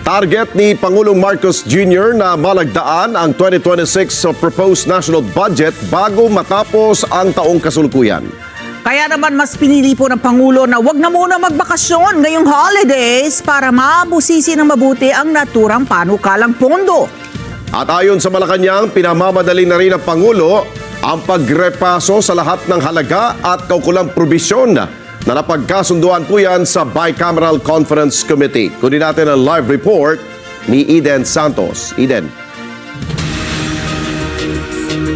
Target ni Pangulong Marcos Jr. na malagdaan ang 2026 proposed national budget bago matapos ang taong kasalukuyan. Kaya naman mas pinili po ng Pangulo na wag na muna magbakasyon ngayong holidays para mabusisi ng mabuti ang naturang panukalang pondo. At ayon sa Malacanang, pinamamadali na rin ng Pangulo ang pagrepaso sa lahat ng halaga at kaukulang probisyon na napagkasunduan po yan sa Bicameral Conference Committee. Kunin natin ang live report ni Eden Santos. Eden.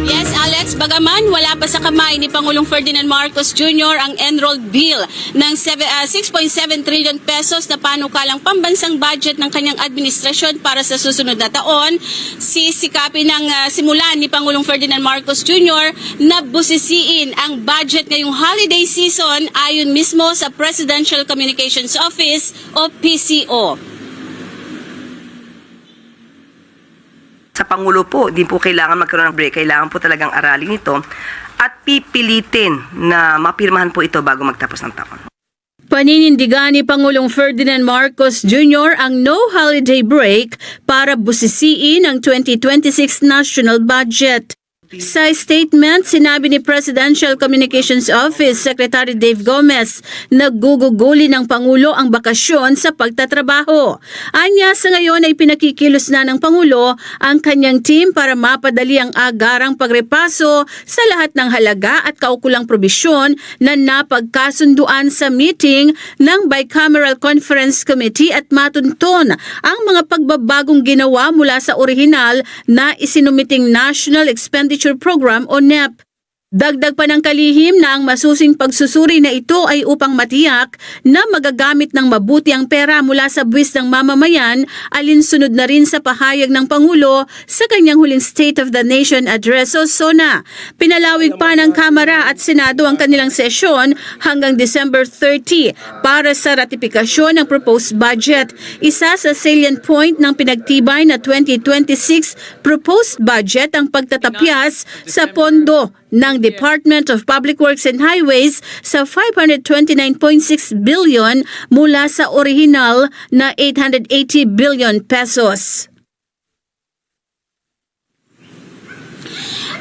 Yes, Alex, bagaman wala pa sa kamay ni Pangulong Ferdinand Marcos Jr. ang enrolled bill ng 6.7 trillion pesos na panukalang pambansang budget ng kanyang administrasyon para sa susunod na taon, sisikapin ng simulan ni Pangulong Ferdinand Marcos Jr. na busisiin ang budget ngayong holiday season ayon mismo sa Presidential Communications Office o PCO. Sa Pangulo po, din po kailangan magkaroon ng break. Kailangan po talagang aralin ito at pipilitin na mapirmahan po ito bago magtapos ng taon. Paninindigan ni Pangulong Ferdinand Marcos Jr. ang no holiday break para busisiin ang 2026 national budget. Sa statement, sinabi ni Presidential Communications Office Secretary Dave Gomez na guguguli ng Pangulo ang bakasyon sa pagtatrabaho. Anya, sa ngayon ay pinakikilos na ng Pangulo ang kanyang team para mapadali ang agarang pagrepaso sa lahat ng halaga at kaukulang probisyon na napagkasunduan sa meeting ng Bicameral Conference Committee at matunton ang mga pagbabagong ginawa mula sa orihinal na isinumiting National Expenditure Program o NEP. Dagdag pa ng kalihim na ang masusing pagsusuri na ito ay upang matiyak na magagamit ng mabuti ang pera mula sa buwis ng mamamayan, alinsunod na rin sa pahayag ng Pangulo sa kanyang huling State of the Nation Address o SONA. Pinalawig pa ng Kamara at Senado ang kanilang sesyon hanggang December 30 para sa ratifikasyon ng proposed budget. Isa sa salient point ng pinagtibay na 2026 proposed budget ang pagtatapyas sa pondo ng Department of Public Works and Highways sa 529.6 billion mula sa orihinal na 880 billion pesos.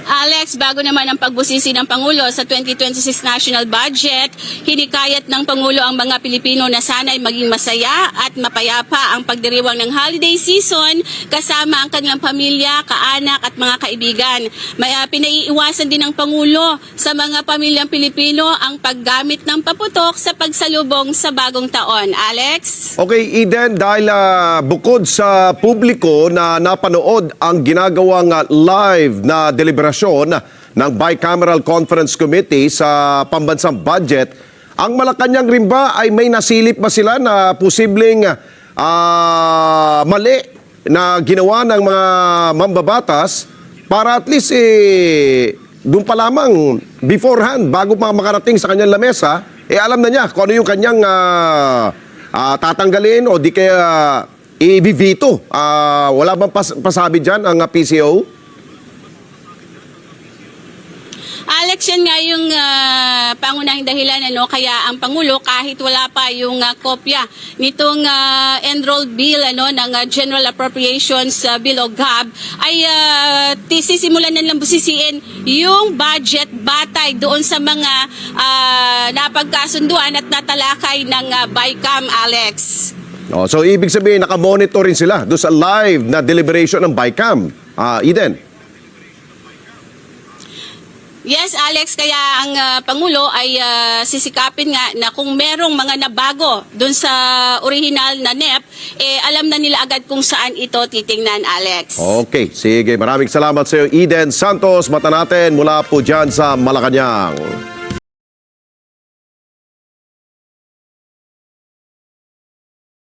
Alex, bago naman ang pagbusisi ng Pangulo sa 2026 national budget, hinikayat ng Pangulo ang mga Pilipino na sana'y maging masaya at mapayapa ang pagdiriwang ng holiday season kasama ang kanilang pamilya, kaanak at mga kaibigan. May pinaiiwasan din ng Pangulo sa mga pamilyang Pilipino ang paggamit ng paputok sa pagsalubong sa bagong taon. Alex? Okay, Eden, dahil bukod sa publiko na napanood ang ginagawang live na deliberasyon ng Bicameral Conference Committee sa pambansang budget, ang Malacanang rin ba ay may nasilip ba sila na posibleng mali na ginawa ng mga mambabatas para at least doon pa lamang beforehand, bago pa makarating sa kanyang lamesa, alam na niya kung ano yung kanyang tatanggalin o di kaya i-veto. Wala bang pasabi dyan ang PCO? Alex, yan nga yung pangunahing dahilan, kaya ang Pangulo kahit wala pa yung kopya nitong enrolled bill ng General Appropriations Bill o GAB ay sisimulan na lang busisiin yung budget batay doon sa mga napagkasunduan at natalakay ng BICAM, Alex. So ibig sabihin nakamonitor rin sila doon sa live na deliberation ng BICAM. Eden? Yes, Alex, kaya ang Pangulo ay sisikapin nga na kung merong mga nabago doon sa original na NEP, alam na nila agad kung saan ito titingnan, Alex. Okay, sige. Maraming salamat sa iyo, Eden Santos. Mata natin mula po dyan sa Malacanang.